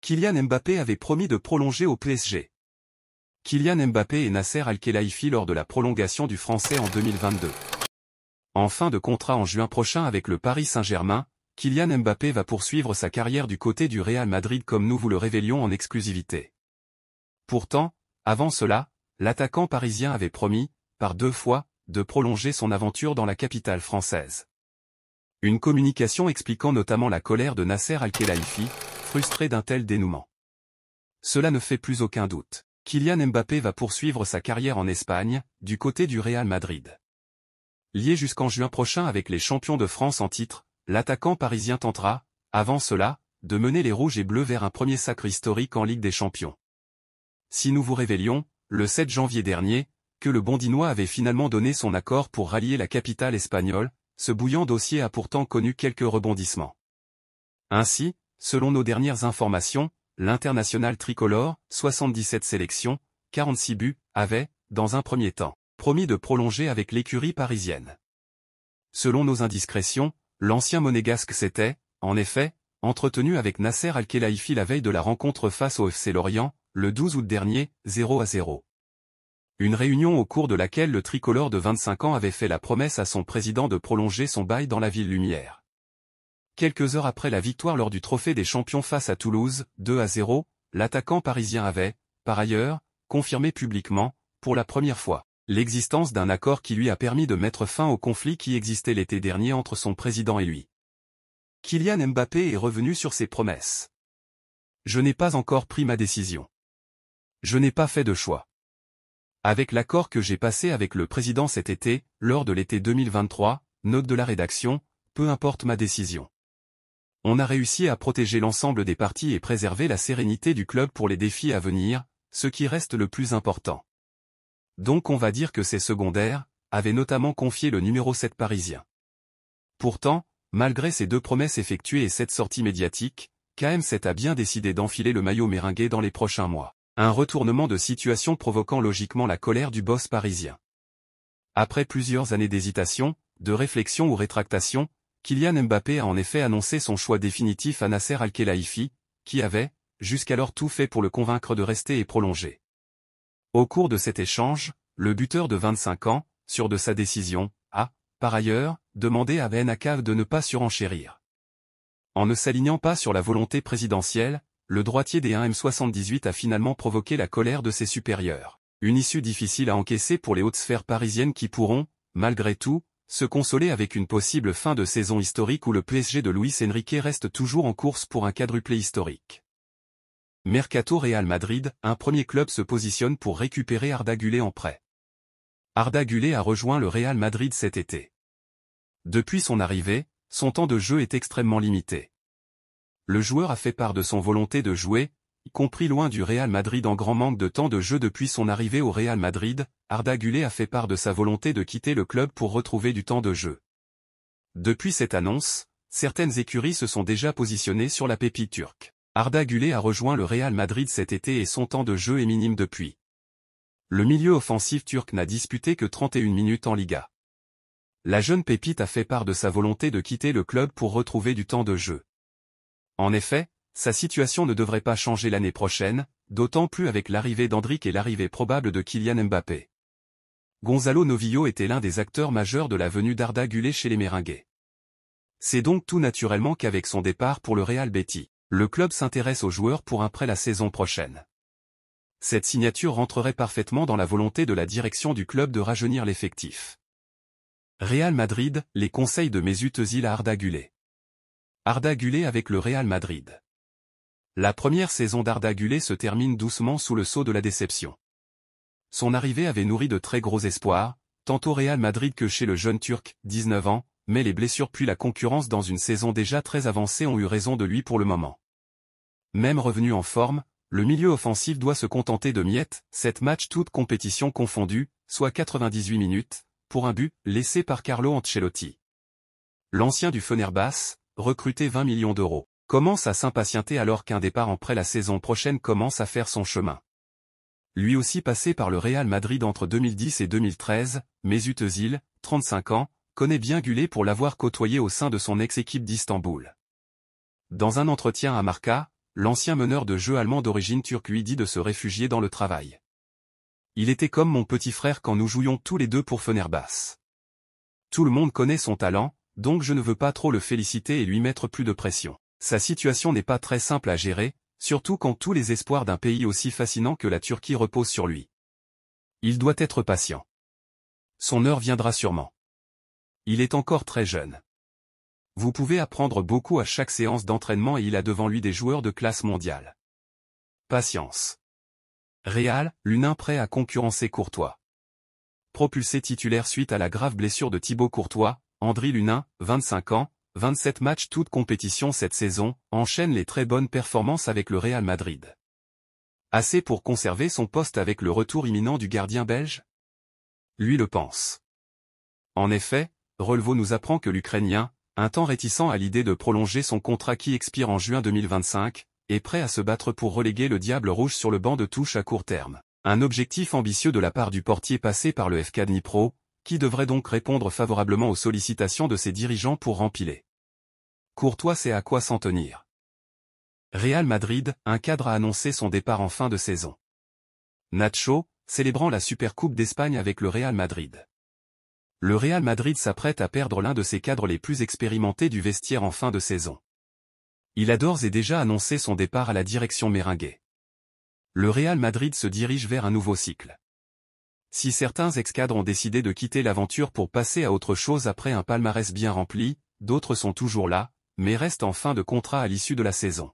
Kylian Mbappé avait promis de prolonger au PSG. Kylian Mbappé et Nasser Al-Khelaifi lors de la prolongation du Français en 2022. En fin de contrat en juin prochain avec le Paris Saint-Germain, Kylian Mbappé va poursuivre sa carrière du côté du Real Madrid comme nous vous le révélions en exclusivité. Pourtant, avant cela, l'attaquant parisien avait promis, par 2 fois, de prolonger son aventure dans la capitale française. Une communication expliquant notamment la colère de Nasser Al-Khelaifi, frustré d'un tel dénouement. Cela ne fait plus aucun doute. Kylian Mbappé va poursuivre sa carrière en Espagne, du côté du Real Madrid. Lié jusqu'en juin prochain avec les champions de France en titre, l'attaquant parisien tentera, avant cela, de mener les rouges et bleus vers un premier sacre historique en Ligue des Champions. Si nous vous révélions, le 7 janvier dernier, que le Bondinois avait finalement donné son accord pour rallier la capitale espagnole, ce bouillant dossier a pourtant connu quelques rebondissements. Ainsi, selon nos dernières informations, l'international tricolore, 77 sélections, 46 buts, avait, dans un premier temps, promis de prolonger avec l'écurie parisienne. Selon nos indiscrétions, l'ancien monégasque s'était, en effet, entretenu avec Nasser Al-Khelaifi la veille de la rencontre face au FC Lorient, le 12 août dernier, 0-0. Une réunion au cours de laquelle le tricolore de 25 ans avait fait la promesse à son président de prolonger son bail dans la ville lumière. Quelques heures après la victoire lors du Trophée des Champions face à Toulouse, 2-0, l'attaquant parisien avait, par ailleurs, confirmé publiquement, pour la première fois, l'existence d'un accord qui lui a permis de mettre fin au conflit qui existait l'été dernier entre son président et lui. Kylian Mbappé est revenu sur ses promesses. Je n'ai pas encore pris ma décision. Je n'ai pas fait de choix. Avec l'accord que j'ai passé avec le président cet été, lors de l'été 2023, note de la rédaction, peu importe ma décision. On a réussi à protéger l'ensemble des parties et préserver la sérénité du club pour les défis à venir, ce qui reste le plus important. Donc on va dire que c'est secondaire, avait notamment confié le numéro 7 parisien. Pourtant, malgré ces 2 promesses effectuées et cette sortie médiatique, KM7 a bien décidé d'enfiler le maillot méringué dans les prochains mois. Un retournement de situation provoquant logiquement la colère du boss parisien. Après plusieurs années d'hésitation, de réflexion ou rétractation, Kylian Mbappé a en effet annoncé son choix définitif à Nasser Al-Khelaifi, qui avait, jusqu'alors tout fait pour le convaincre de rester et prolonger. Au cours de cet échange, le buteur de 25 ans, sûr de sa décision, a, par ailleurs, demandé à Ben Akav de ne pas surenchérir. En ne s'alignant pas sur la volonté présidentielle, le droitier des 1m78 a finalement provoqué la colère de ses supérieurs. Une issue difficile à encaisser pour les hautes sphères parisiennes qui pourront, malgré tout, se consoler avec une possible fin de saison historique où le PSG de Luis Enrique reste toujours en course pour un quadruplé historique. Mercato Real Madrid, un premier club se positionne pour récupérer Arda Güler en prêt. Arda Güler a rejoint le Real Madrid cet été. Depuis son arrivée, son temps de jeu est extrêmement limité. Le joueur a fait part de son volonté de jouer, y compris loin du Real Madrid en grand manque de temps de jeu depuis son arrivée au Real Madrid. Arda Güler a fait part de sa volonté de quitter le club pour retrouver du temps de jeu. Depuis cette annonce, certaines écuries se sont déjà positionnées sur la pépite turque. Arda Güler a rejoint le Real Madrid cet été et son temps de jeu est minime depuis. Le milieu offensif turc n'a disputé que 31 minutes en Liga. La jeune pépite a fait part de sa volonté de quitter le club pour retrouver du temps de jeu. En effet, sa situation ne devrait pas changer l'année prochaine, d'autant plus avec l'arrivée d'Endrick et l'arrivée probable de Kylian Mbappé. Gonzalo Novillo était l'un des acteurs majeurs de la venue d'Arda Güler chez les Merengues. C'est donc tout naturellement qu'avec son départ pour le Real Betis, le club s'intéresse aux joueurs pour un prêt la saison prochaine. Cette signature rentrerait parfaitement dans la volonté de la direction du club de rajeunir l'effectif. Real Madrid, les conseils de Mesut Özil à Arda Güler. Arda Güler avec le Real Madrid. La première saison d'Arda Güler se termine doucement sous le sceau de la déception. Son arrivée avait nourri de très gros espoirs, tant au Real Madrid que chez le jeune Turc, 19 ans, mais les blessures puis la concurrence dans une saison déjà très avancée ont eu raison de lui pour le moment. Même revenu en forme, le milieu offensif doit se contenter de miettes, 7 matchs toutes compétitions confondues, soit 98 minutes, pour un but, laissé par Carlo Ancelotti. L'ancien du Fenerbahçe, recruté 20 millions d'euros, commence à s'impatienter alors qu'un départ en prêt la saison prochaine commence à faire son chemin. Lui aussi passé par le Real Madrid entre 2010 et 2013, Mesut Özil, 35 ans, connaît bien Güler pour l'avoir côtoyé au sein de son ex-équipe d'Istanbul. Dans un entretien à Marca, l'ancien meneur de jeu allemand d'origine turque lui dit de se réfugier dans le travail. Il était comme mon petit frère quand nous jouions tous les deux pour Fenerbahçe. Tout le monde connaît son talent, donc je ne veux pas trop le féliciter et lui mettre plus de pression. Sa situation n'est pas très simple à gérer, surtout quand tous les espoirs d'un pays aussi fascinant que la Turquie reposent sur lui. Il doit être patient. Son heure viendra sûrement. Il est encore très jeune. Vous pouvez apprendre beaucoup à chaque séance d'entraînement et il a devant lui des joueurs de classe mondiale. Patience. Real, Lunin prêt à concurrencer Courtois. Propulsé titulaire suite à la grave blessure de Thibaut Courtois, Andriy Lunin, 25 ans, 27 matchs toutes compétitions cette saison, enchaîne les très bonnes performances avec le Real Madrid. Assez pour conserver son poste avec le retour imminent du gardien belge? Lui le pense. En effet, Relevo nous apprend que l'Ukrainien, un temps réticent à l'idée de prolonger son contrat qui expire en juin 2025, est prêt à se battre pour reléguer le Diable Rouge sur le banc de touche à court terme. Un objectif ambitieux de la part du portier passé par le FK Dnipro, qui devrait donc répondre favorablement aux sollicitations de ses dirigeants pour rempiler. Courtois sait à quoi s'en tenir. Real Madrid, un cadre a annoncé son départ en fin de saison. Nacho, célébrant la Supercoupe d'Espagne avec le Real Madrid. Le Real Madrid s'apprête à perdre l'un de ses cadres les plus expérimentés du vestiaire en fin de saison. Il a d'ores et déjà annoncé son départ à la direction merengue. Le Real Madrid se dirige vers un nouveau cycle. Si certains ex-cadres ont décidé de quitter l'aventure pour passer à autre chose après un palmarès bien rempli, d'autres sont toujours là, mais restent en fin de contrat à l'issue de la saison.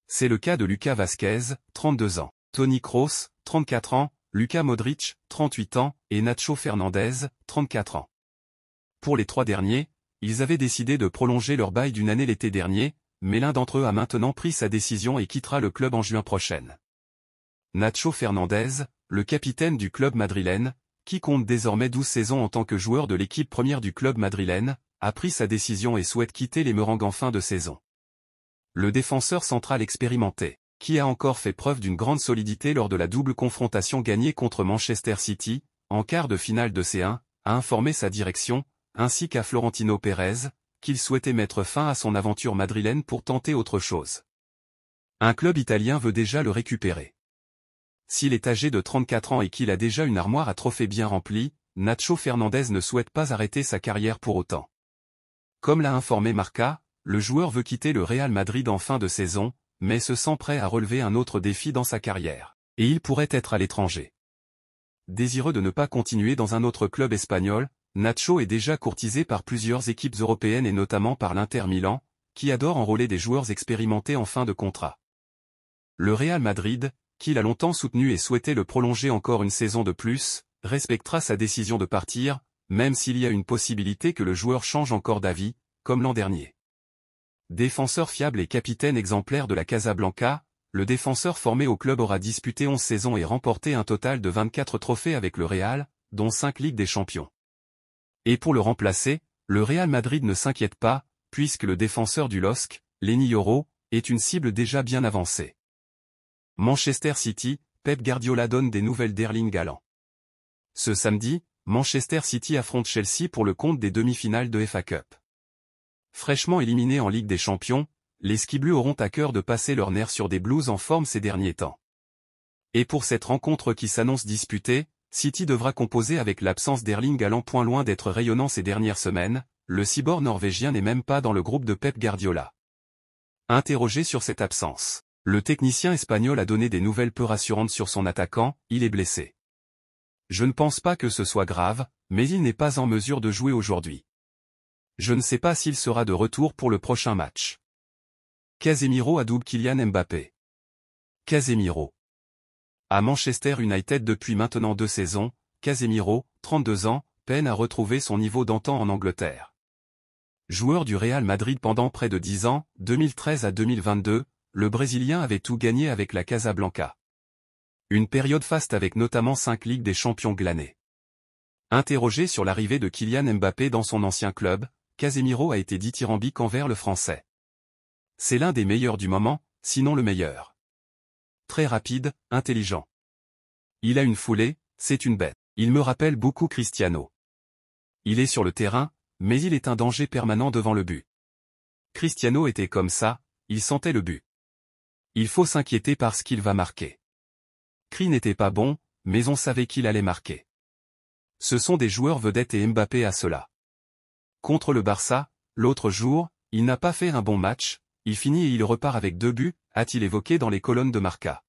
C'est le cas de Lucas Vazquez, 32 ans, Toni Kroos, 34 ans, Luka Modric, 38 ans, et Nacho Fernandez, 34 ans. Pour les trois derniers, ils avaient décidé de prolonger leur bail d'une année l'été dernier, mais l'un d'entre eux a maintenant pris sa décision et quittera le club en juin prochain. Nacho Fernandez, le capitaine du club madrilène, qui compte désormais 12 saisons en tant que joueur de l'équipe première du club madrilène, a pris sa décision et souhaite quitter les Merengues en fin de saison. Le défenseur central expérimenté, qui a encore fait preuve d'une grande solidité lors de la double confrontation gagnée contre Manchester City, en quart de finale de C1, a informé sa direction, ainsi qu'à Florentino Pérez, qu'il souhaitait mettre fin à son aventure madrilène pour tenter autre chose. Un club italien veut déjà le récupérer. S'il est âgé de 34 ans et qu'il a déjà une armoire à trophées bien remplie, Nacho Fernandez ne souhaite pas arrêter sa carrière pour autant. Comme l'a informé Marca, le joueur veut quitter le Real Madrid en fin de saison, mais se sent prêt à relever un autre défi dans sa carrière, et il pourrait être à l'étranger. Désireux de ne pas continuer dans un autre club espagnol, Nacho est déjà courtisé par plusieurs équipes européennes et notamment par l'Inter Milan, qui adore enrôler des joueurs expérimentés en fin de contrat. Le Real Madrid, qui l'a longtemps soutenu et souhaitait le prolonger encore une saison de plus, respectera sa décision de partir, même s'il y a une possibilité que le joueur change encore d'avis, comme l'an dernier. Défenseur fiable et capitaine exemplaire de la Casablanca, le défenseur formé au club aura disputé 11 saisons et remporté un total de 24 trophées avec le Real, dont 5 Ligues des Champions. Et pour le remplacer, le Real Madrid ne s'inquiète pas, puisque le défenseur du LOSC, Leny Yoro, est une cible déjà bien avancée. Manchester City, Pep Guardiola donne des nouvelles d'Erling Haaland. Ce samedi, Manchester City affronte Chelsea pour le compte des demi-finales de FA Cup. Fraîchement éliminés en Ligue des Champions, les Skiblues auront à cœur de passer leur nerf sur des Blues en forme ces derniers temps. Et pour cette rencontre qui s'annonce disputée, City devra composer avec l'absence d'Erling Haaland. Loin d'être rayonnant ces dernières semaines, le cyborg norvégien n'est même pas dans le groupe de Pep Guardiola. Interrogé sur cette absence, le technicien espagnol a donné des nouvelles peu rassurantes sur son attaquant, il est blessé. Je ne pense pas que ce soit grave, mais il n'est pas en mesure de jouer aujourd'hui. Je ne sais pas s'il sera de retour pour le prochain match. Casemiro adoube Kylian Mbappé. Casemiro. À Manchester United depuis maintenant 2 saisons, Casemiro, 32 ans, peine à retrouver son niveau d'antan en Angleterre. Joueur du Real Madrid pendant près de 10 ans, 2013 à 2022, le Brésilien avait tout gagné avec la Casablanca. Une période faste avec notamment 5 Ligues des Champions glanées. Interrogé sur l'arrivée de Kylian Mbappé dans son ancien club, Casemiro a été dithyrambique envers le Français. C'est l'un des meilleurs du moment, sinon le meilleur. Très rapide, intelligent. Il a une foulée, c'est une bête. Il me rappelle beaucoup Cristiano. Il est sur le terrain, mais il est un danger permanent devant le but. Cristiano était comme ça, il sentait le but. Il faut s'inquiéter parce qu'il va marquer. Cri n'était pas bon, mais on savait qu'il allait marquer. Ce sont des joueurs vedettes et Mbappé a cela. Contre le Barça, l'autre jour, il n'a pas fait un bon match, il finit et il repart avec 2 buts, a-t-il évoqué dans les colonnes de Marca.